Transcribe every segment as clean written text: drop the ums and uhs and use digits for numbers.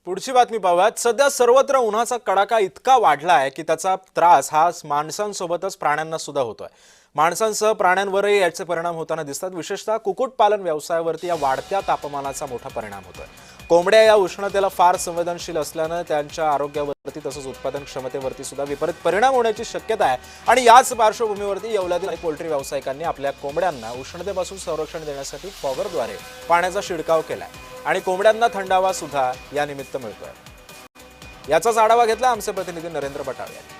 पुढची बातमी पाहूयात। सध्या सर्वत्र उन्हाचा कडाका इतका वाढला आहे की त्याचा त्रास हा माणसांसोबतच प्राण्यांना सुद्धा होतोय। माणसांसह प्राण्यांवरही याचे परिणाम होताना दिसतात। विशेषतः कुक्कुटपालन व्यवसायावरती या वाढत्या तापमानाचा मोठा परिणाम होतोय। कोंबड्या या उष्णतेला फार संवेदनशील असल्याने त्यांच्या आरोग्यावरती तसंच उत्पादन क्षमतेवरती सुद्धा विपरीत परिणाम होण्याची शक्यता आहे। आणि याच पार्श्वभूमीवरती येवल्यातील पोल्ट्री व्यावसायिकांनी आपल्या कोंबड्यांना उष्णतेपासून संरक्षण देण्यासाठी फॉगरद्वारे पाण्याचा शिडकाव केलाय आणि कोंबड्यांना थंडावा सुद्धा या निमित्त मिळतोय। याचाच आढावा घेतला आमचे प्रतिनिधी नरेंद्र बटाव यांनी।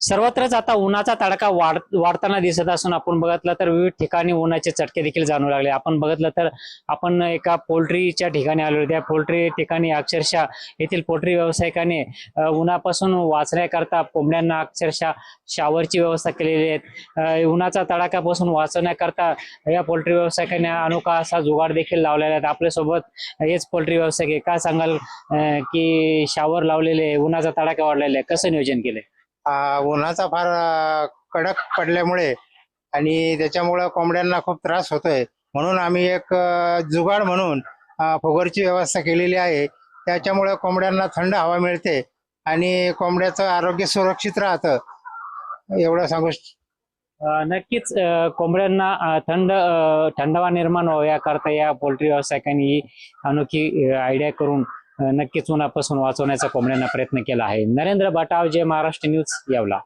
सर्वत्रच आता उन्हाचा तडाखा वाढताना दिसत असून आपण बघितलं तर विविध ठिकाणी उन्हाचे चटके देखील जाणवू लागले। आपण बघितलं तर आपण एका पोल्ट्रीच्या ठिकाणी आलो। त्या पोल्ट्री ठिकाणी अक्षरशः येथील पोल्ट्री व्यावसायिकाने उन्हापासून वाचण्याकरता कोंबड्यांना अक्षरशः शावरची व्यवस्था केलेली आहे। उन्हाचा तडाख्यापासून वाचण्याकरता या पोल्ट्री व्यावसायिकाने अनोखा असा जुगाड देखील लावलेला आहे। आपल्यासोबत हेच पोल्ट्री व्यावसायिक काय सांगाल की शावर लावलेले, उन्हाचा तडाखा वाढलेला आहे, कसं नियोजन केलंय? उन्हाचा फार कडक पडल्यामुळे आणि त्याच्यामुळे कोंबड्यांना खूप त्रास होतोय, म्हणून आम्ही एक जुगाड म्हणून फुगरची व्यवस्था केलेली आहे। त्याच्यामुळे कोंबड्यांना थंड हवा मिळते आणि कोंबड्याचं आरोग्य सुरक्षित राहतं, एवढं सांगू। नक्कीच कोंबड्यांना थंडावा निर्माण व्हावा याकरता या पोल्ट्री व्यावसायिकांनी ही अनोखी आयडिया करून नक्कीच उन्हापासून वाचवण्याचा कोंबड्यांना प्रयत्न केला आहे। नरेंद्र बटाव, जे महाराष्ट्र न्यूज, येवला।